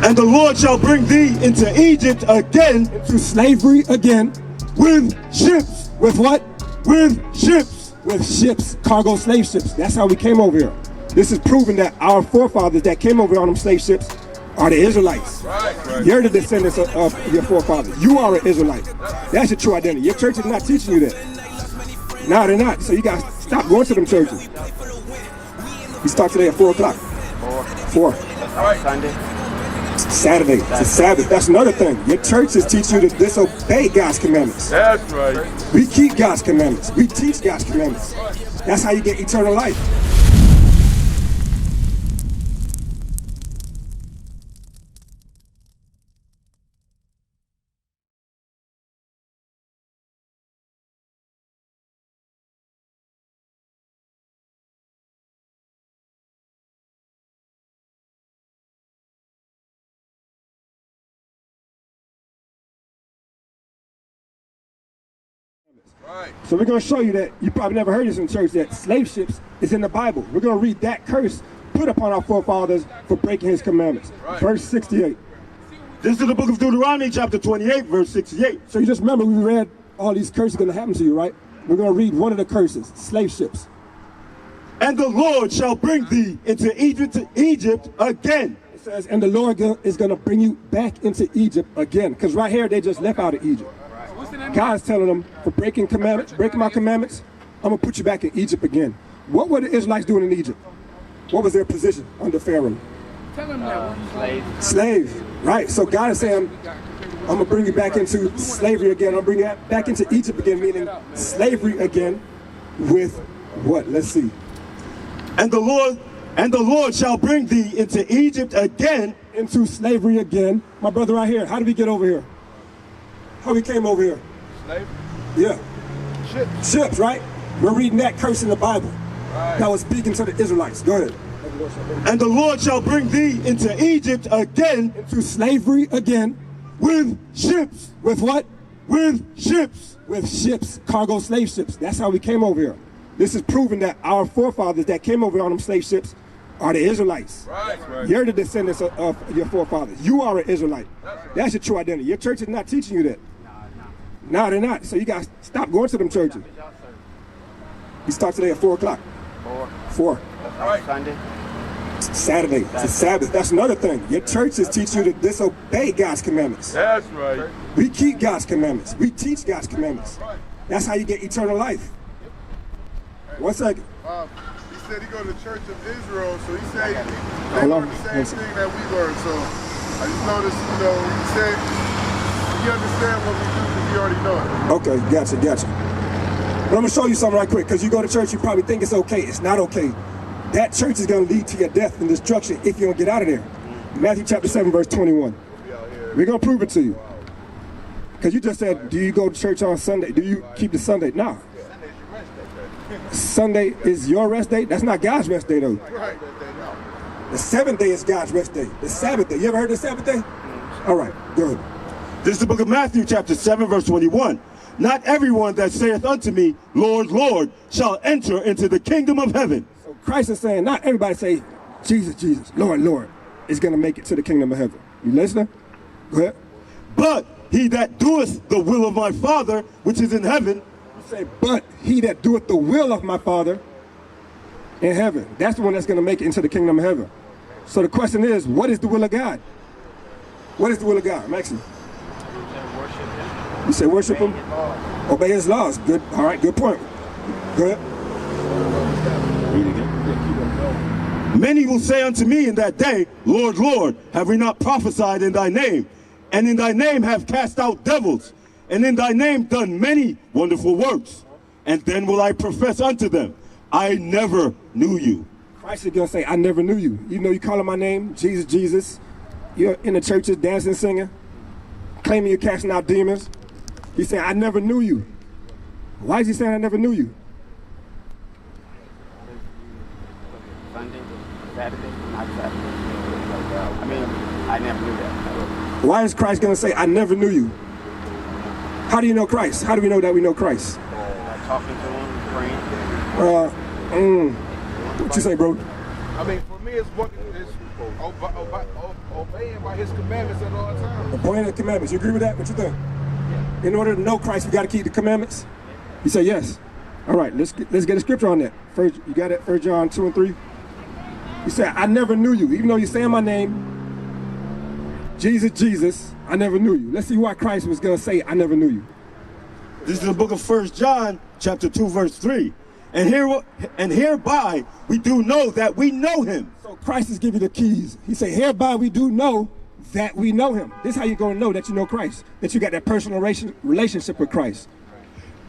And the Lord shall bring thee into Egypt again, into slavery again, with ships. with what? With ships. With ships, cargo slave ships. That's how we came over here. This is proving that our forefathers that came over on them slave ships are the Israelites. Right. You're the descendants of your forefathers. You are an Israelite. That's your true identity. Your church is not teaching you that. No, they're not. So you guys stop going to them churches. We start today at 4 o'clock. 4. Sunday. Saturday. It's a Sabbath. That's another thing. Your churches teach you to disobey God's commandments. That's right. We keep God's commandments. We teach God's commandments. That's how you get eternal life. Right. So we're going to show you that, you probably never heard this in church, that slave ships is in the Bible. We're going to read that curse put upon our forefathers for breaking his commandments. Right. Verse 68. This is the book of Deuteronomy, chapter 28, verse 68. So you just remember we read all these curses going to happen to you, right? We're going to read one of the curses, slave ships. And the Lord shall bring thee into Egypt again. It says, and the Lord is going to bring you back into Egypt again. Because right here, they just left out of Egypt. God's telling them, for breaking commandments, breaking my commandments, I'm going to put you back in Egypt again. What were the Israelites doing in Egypt? What was their position under Pharaoh? Slave. Right. So God is saying, I'm going to bring you back into slavery again. I'm going to bring you back into Egypt again, meaning slavery again with what? Let's see. And the Lord shall bring thee into Egypt again. Into slavery again. My brother right here, how did we get over here? How we came over here? Slavery? Yeah. Ships, right? We're reading that curse in the Bible. Right. That was speaking to the Israelites. Go ahead. And the Lord shall bring thee into Egypt again. Into slavery again. With ships. With what? With ships. With ships, cargo slave ships. That's how we came over here. This is proving that our forefathers that came over on them slave ships are the Israelites. Right. You're the descendants of your forefathers. You are an Israelite. That's your true identity. Your church is not teaching you that. No, they're not. So you guys stop going to them churches. We start today at 4 o'clock. 4. Right. Sunday. Saturday. It's a Sabbath. That's another thing. Your churches teach you to disobey God's commandments. That's right. We keep God's commandments. We teach God's commandments. That's how you get eternal life. 1 second. He said he go to the Church of Israel, so he said they Hold on. learned the same thing that we learned. So I just noticed, he said he understand what we do because he already know it. Okay, gotcha. But I'm going to show you something right quick, because you go to church, you probably think it's okay. It's not okay. That church is going to lead to your death and destruction if you don't get out of there. Matthew chapter 7, verse 21. We're going to prove it to you. Because you just said, do you go to church on Sunday? Do you keep the Sunday? No. Sunday is your rest day? That's not God's rest day, though. Right. The 7th day is God's rest day. The Sabbath day. You ever heard of the Sabbath day? All right, good. This is the book of Matthew, chapter 7, verse 21. Not everyone that saith unto me, Lord, Lord, shall enter into the kingdom of heaven. So Christ is saying, not everybody say, Jesus, Jesus, Lord, Lord, is going to make it to the kingdom of heaven. You listening? Go ahead. But he that doeth the will of my Father, which is in heaven. Say, but he that doeth the will of my Father in heaven. That's the one that's going to make it into the kingdom of heaven. So the question is, what is the will of God? What is the will of God? I'm asking. You say worship him? Obey his laws. Good. All right, good point. Go ahead. Many will say unto me in that day, Lord, Lord, have we not prophesied in thy name? And in thy name have cast out devils, and in thy name done many wonderful works. And then will I profess unto them, I never knew you. Christ is going to say, I never knew you. You know, you calling my name, Jesus, Jesus. You're in the churches dancing, singing, claiming you're casting out demons. He's saying, I never knew you. Why is he saying I never knew you? Sunday, Saturday, not Saturday. I mean, I never knew that. Why is Christ going to say, I never knew you? How do you know Christ? How do we know that we know Christ? Like talking to him, praying. What you say, bro? I mean, for me, it's obeying by his commandments at all times. Obeying the commandments. You agree with that? What you think? In order to know Christ, we got to keep the commandments? You say yes. All right, let's get a scripture on that. First, you got it, 1 John 2 and 3. He said, I never knew you. Even though you're saying my name, Jesus, Jesus, I never knew you. Let's see why Christ was going to say, I never knew you. This is the book of 1 John, chapter 2, verse 3. And hereby we do know that we know him. So Christ is giving you the keys. He said, hereby we do know that we know him. This is how you're going to know that you know Christ, that you got that personal relationship with Christ.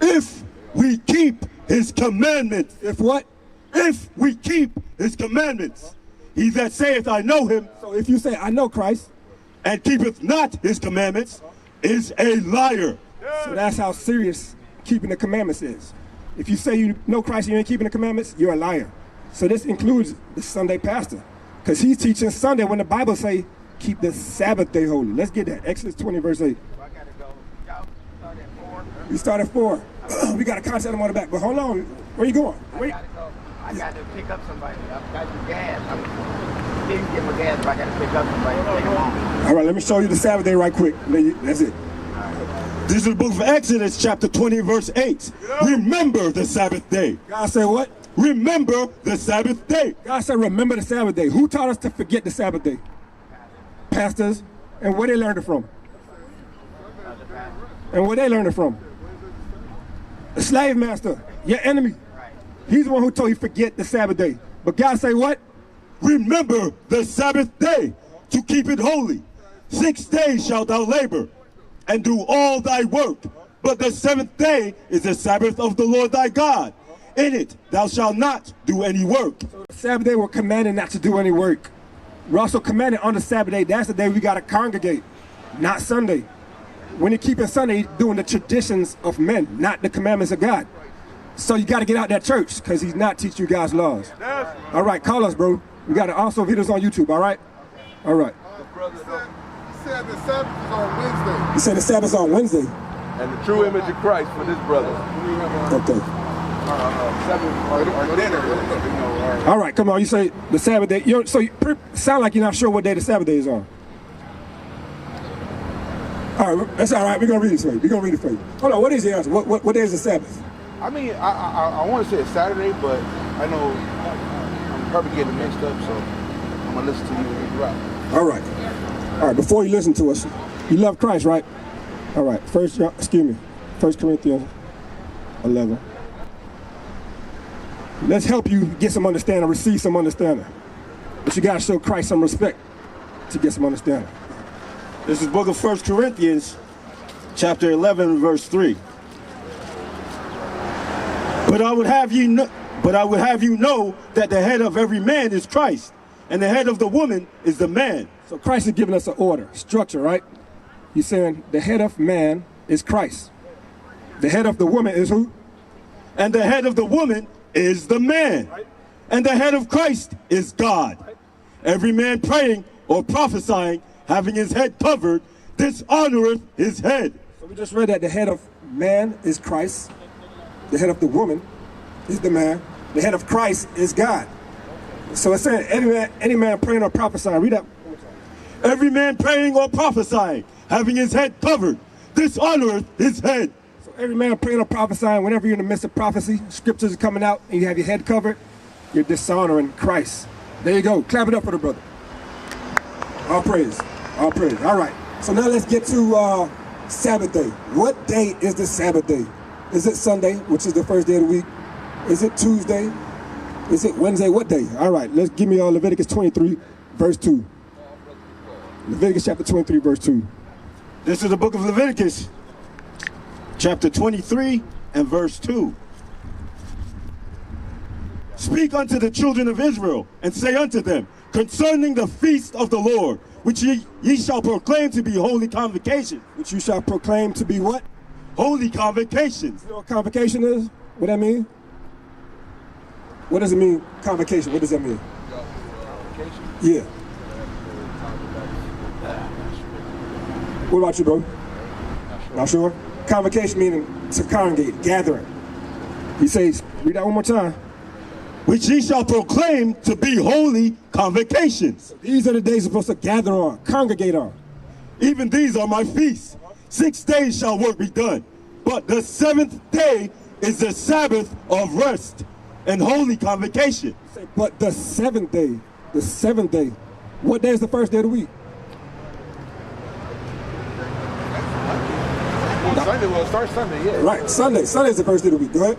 If we keep his commandments. If what? If we keep his commandments. He that saith, I know him. So if you say, I know Christ, and keepeth not his commandments, is a liar. So that's how serious keeping the commandments is. If you say you know Christ and you ain't keeping the commandments, you're a liar. So this includes the Sunday pastor, because he's teaching Sunday when the Bible say, keep the Sabbath day holy. Let's get that. Exodus 20, verse 8. I gotta go. Y'all start at 4. We start at 4. We got to contact him on the back. But hold on. Where you going? I gotta go. I got to pick up somebody. I've got the gas. I didn't get my gas, but I got to pick up somebody and take them home. All right, let me show you the Sabbath day right quick. That's it. This is the book of Exodus, chapter 20, verse 8. Remember the Sabbath day. God said what? Remember the Sabbath day. God said remember the Sabbath day. Who taught us to forget the Sabbath day? Pastors. And where they learned it from? And where they learned it from? The slave master, your enemy. He's the one who told you forget the Sabbath day. But God say what? Remember the Sabbath day to keep it holy. 6 days shalt thou labor and do all thy work. But the 7th day is the Sabbath of the Lord thy God. In it thou shalt not do any work. So the Sabbath day we're commanded not to do any work. We're also commanded on the Sabbath day. That's the day we got to congregate, not Sunday. When you're keeping Sunday, you're doing the traditions of men, not the commandments of God. So you got to get out that church because he's not teaching you God's laws. All right, call us, bro. We got also videos on YouTube, all right? All right. He said the Sabbath is on Wednesday. He said the Sabbath's on Wednesday. And the true image of Christ for this brother. Okay. Or dinner. All right, come on. You say the Sabbath day. So you sound like you're not sure what day the Sabbath day is on. All right, that's all right. We're going to read it for you. Hold on, what is the answer? What day is the Sabbath? I mean, I want to say it's Saturday, but I know I'm probably getting mixed up, so I'm going to listen to you when you drop. All right, before you listen to us, you love Christ, right? All right, 1 Corinthians 11. Let's help you get some understanding, receive some understanding. But you got to show Christ some respect to get some understanding. This is book of 1 Corinthians, chapter 11, verse 3. But I would have you know that the head of every man is Christ, and the head of the woman is the man. So Christ is giving us an order, structure, right? He's saying the head of man is Christ. The head of the woman is who? And the head of the woman is the man. And the head of Christ is God. Every man praying or prophesying, having his head covered, dishonoreth his head. So we just read that the head of man is Christ. The head of the woman is the man. The head of Christ is God. So it's saying any man praying or prophesying. Read that. Every man praying or prophesying, having his head covered, dishonoreth his head. So every man praying or prophesying, whenever you're in the midst of prophecy, scriptures are coming out, and you have your head covered, you're dishonoring Christ. There you go. Clap it up for the brother. All praise. All praise. All right. So now let's get to Sabbath day. What day is the Sabbath day? Is it Sunday, which is the first day of the week? Is it Tuesday? Is it Wednesday? What day? All right, let's give me Leviticus 23, verse 2. Leviticus chapter 23, verse 2. This is the book of Leviticus, chapter 23 and verse 2. Speak unto the children of Israel, and say unto them, concerning the feast of the Lord, which ye shall proclaim to be holy convocations. Which you shall proclaim to be what? Holy convocations. You know what convocation is? What that mean? What does it mean, convocation? What does that mean? Yeah. What about you, bro? Not sure? Convocation meaning to congregate, gathering. He says, read that one more time. which ye shall proclaim to be holy convocations. These are the days you're supposed to gather on, congregate on. Even these are my feasts. 6 days shall work be done, but the 7th day is the Sabbath of rest and holy convocation. But the seventh day, what day is the first day of the week? Sunday, well, it starts Sunday, yeah. Right, Sunday. Sunday is the first day of the week. Go ahead.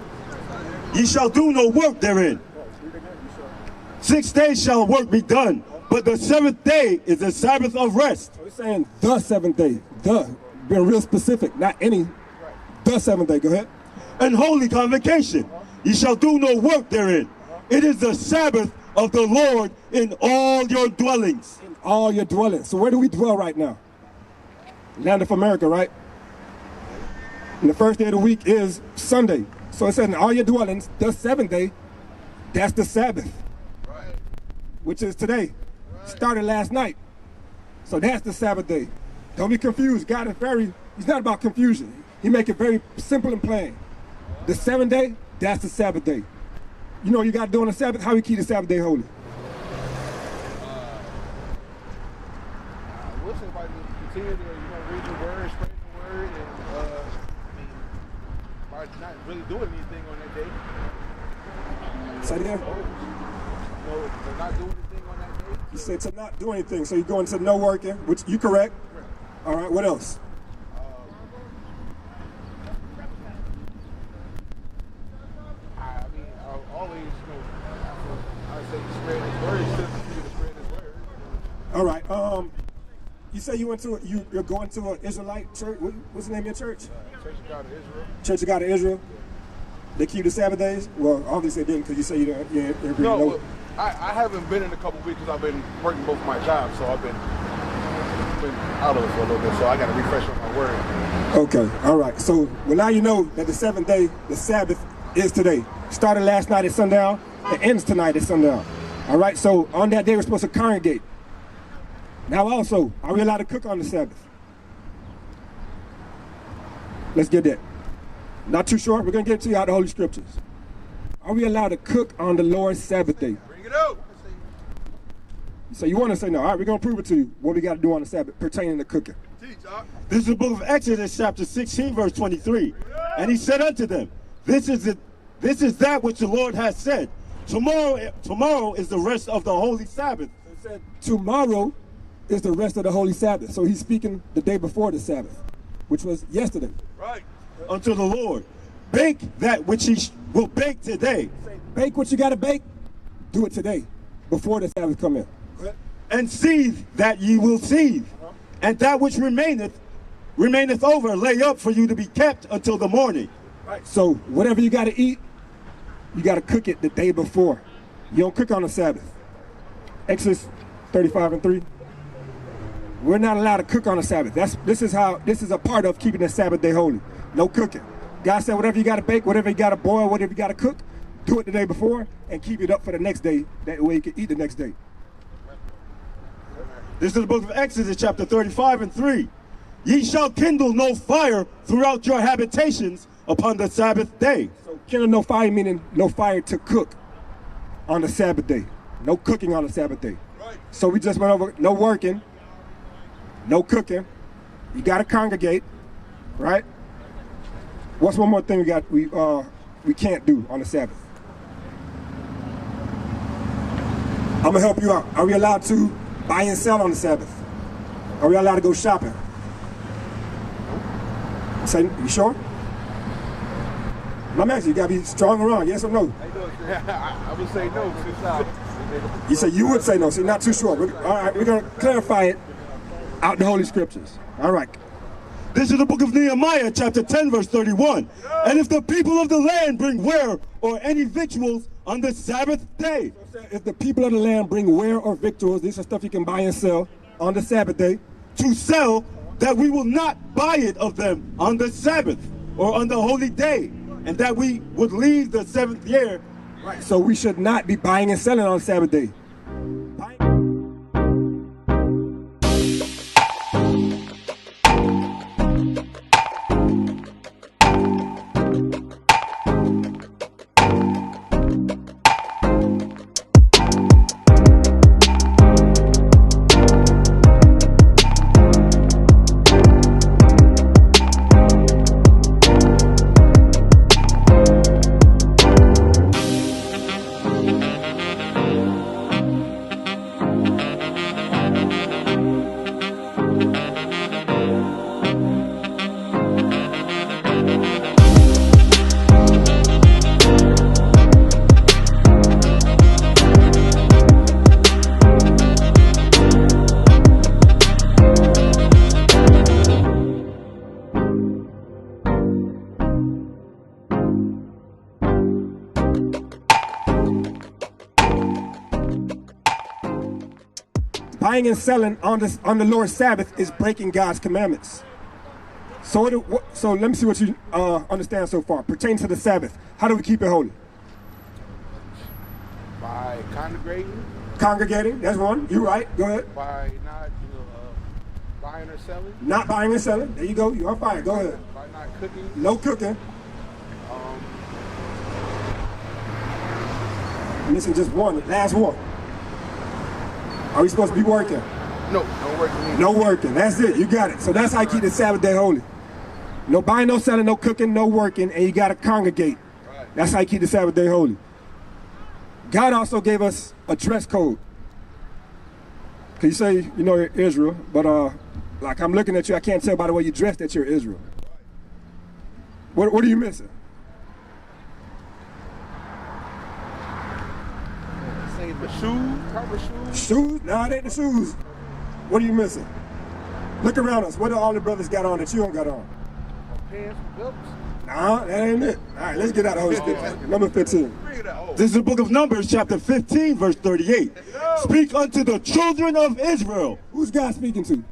Ye shall do no work therein. 6 days shall work be done, but the 7th day is the Sabbath of rest. So we're saying the seventh day. Being real specific, not any. The seventh day. Go ahead. And holy convocation. Ye shall do no work therein. It is the Sabbath of the Lord in all your dwellings. In all your dwellings. So where do we dwell right now? Land of America, right? And the first day of the week is Sunday. So it says in all your dwellings, the 7th day, that's the Sabbath. Right. Which is today. Started last night. So that's the Sabbath day. Don't be confused. God is he's not about confusion. He make it very simple and plain. The 7th day, that's the Sabbath day. You know what you got to do on the Sabbath? How you keep the Sabbath day holy? We'll say by continue to read the word, spread the word, and by not really doing anything on that day. Say it again. To not do anything on that day. You say to not do anything. So you're going to no working, which you correct. All right, what else? All right. You say you went to you're going to an Israelite church. What's the name of your church? Church of God of Israel. Church of God of Israel. They keep the Sabbath days. Well, obviously they didn't because you say you don't. No, well, I haven't been in a couple weeks because I've been working both my jobs, so I've been out of it for a little bit. So I got to refresh on my word. Okay. All right. So well now you know that the 7th day, the Sabbath, is today. Started last night at sundown. It ends tonight at sundown. All right. So on that day we're supposed to congregate. Now also, are we allowed to cook on the Sabbath? Let's get that. Not too short, we're going to get it to you out of the Holy Scriptures. Are we allowed to cook on the Lord's Sabbath day? Bring it out. So you want to say no. All right, we're going to prove it to you what we got to do on the Sabbath pertaining to cooking. Teach, huh? This is the book of Exodus, chapter 16, verse 23. And he said unto them, This is that which the Lord has said. Tomorrow is the rest of the holy Sabbath. So he said, tomorrow is the rest of the holy Sabbath. So he's speaking the day before the Sabbath, which was yesterday. Right. Unto the Lord. Bake that which he will bake today. Bake what you got to bake. Do it today, before the Sabbath come in. And seethe that ye will seethe. And that which remaineth over, lay up for you to be kept until the morning. Right. So whatever you got to eat, you got to cook it the day before. You don't cook on the Sabbath. Exodus 35:3. We're not allowed to cook on the Sabbath. This is a part of keeping the Sabbath day holy. No cooking. God said whatever you got to bake, whatever you got to boil, whatever you got to cook, do it the day before and keep it up for the next day. That way you can eat the next day. This is the book of Exodus, chapter 35:3. Ye shall kindle no fire throughout your habitations upon the Sabbath day. So kindle no fire meaning no fire to cook on the Sabbath day. No cooking on the Sabbath day. Right. So we just went over no working, no cooking. You got to congregate, right? What's one more thing we can't do on the Sabbath? I'm gonna help you out. Are we allowed to buy and sell on the Sabbath? Are we allowed to go shopping? Say, you sure? I'm asking you, gotta be strong or wrong, yes or no? I would say no. You say you would say no, so you're not too sure. All right, we're gonna clarify it out in the Holy Scriptures. All right. This is the book of Nehemiah, chapter 10, verse 31. And if the people of the land bring ware or any victuals on the Sabbath day. If the people of the land bring ware or victuals, these are stuff you can buy and sell on the Sabbath day. To sell, that we will not buy it of them on the Sabbath or on the holy day. And that we would leave the 7th year. Right. So we should not be buying and selling on Sabbath day. buying and selling on the Lord's Sabbath is breaking God's commandments. So let me see what you understand so far. Pertains to the Sabbath. How do we keep it holy? By congregating. Congregating, that's one. You're right. Go ahead. By not buying or selling. Not buying and selling. There you go. You're on fire. Go ahead. By not cooking. No cooking. Missing just one. Last one. Are we supposed to be working? No working. No working. That's it. You got it. So that's how you keep the Sabbath day holy. No buying, no selling, no cooking, no working, and you got to congregate. Right. That's how you keep the Sabbath day holy. God also gave us a dress code. Cause you say you know you're Israel, but like I'm looking at you, I can't tell by the way you dress that you're Israel. What are you missing? Say the shoes, proper shoes. Shoes? No, it ain't the shoes. What are you missing? Look around us. What do all the brothers got on that you don't got on? Pants, belts. Nah, that ain't it. All right, let's get out of Holy Spirit. Number 15. This is the book of Numbers, chapter 15, verse 38. Speak unto the children of Israel. Who's God speaking to?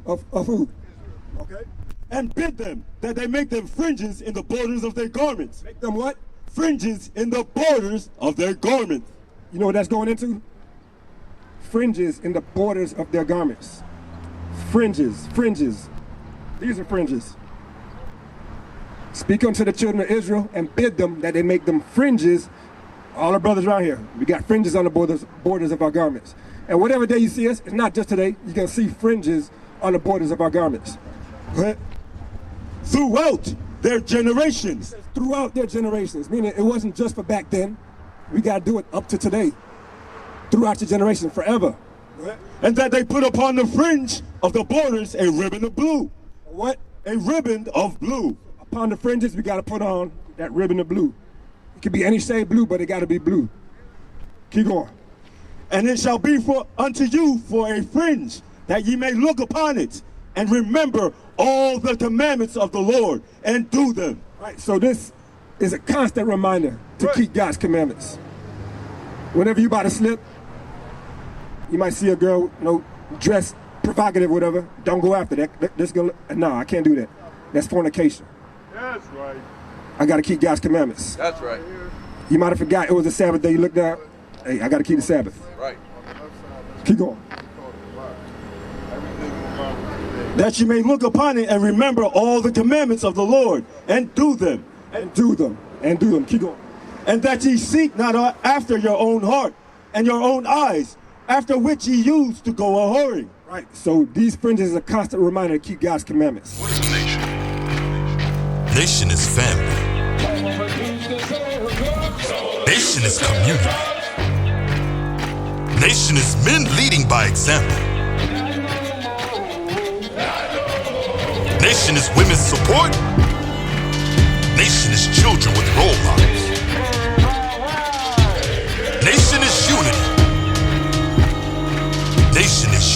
Of who? Okay. And bid them that they make them fringes in the borders of their garments. Make them what? Fringes in the borders of their garments. You know what that's going into? Fringes in the borders of their garments. Fringes. These are fringes. Speak unto the children of Israel and bid them that they make them fringes. All our brothers around here, we got fringes on the borders of our garments. And whatever day you see us, it's not just today, you're going to see fringes on the borders of our garments. Go ahead. Throughout their generations. Throughout their generations, meaning it wasn't just for back then. We got to do it up to today. Throughout your generation, forever. And that they put upon the fringe of the borders a ribbon of blue. What? A ribbon of blue. Upon the fringes, we got to put on that ribbon of blue. It could be any shade blue, but it got to be blue. Keep going. And it shall be unto you for a fringe, that ye may look upon it, and remember all the commandments of the Lord, and do them. Right, so this is a constant reminder to keep God's commandments. Whenever you about to slip, you might see a girl, dressed provocative, whatever. Don't go after that. No, I can't do that. That's fornication. That's right. I got to keep God's commandments. That's right. You might have forgot it was a Sabbath day. You look down. Hey, I got to keep the Sabbath. Right. Keep going. That you may look upon it and remember all the commandments of the Lord, and do them. And do them. And do them. Keep going. And that ye seek not after your own heart and your own eyes, after which ye used to go a whoring. Right. So these fringes is a constant reminder to keep God's commandments. What is a nation? Nation is family. Nation is community. Nation is men leading by example. Nation is women's support. Nation is children with role models. Nation is unity. Nation is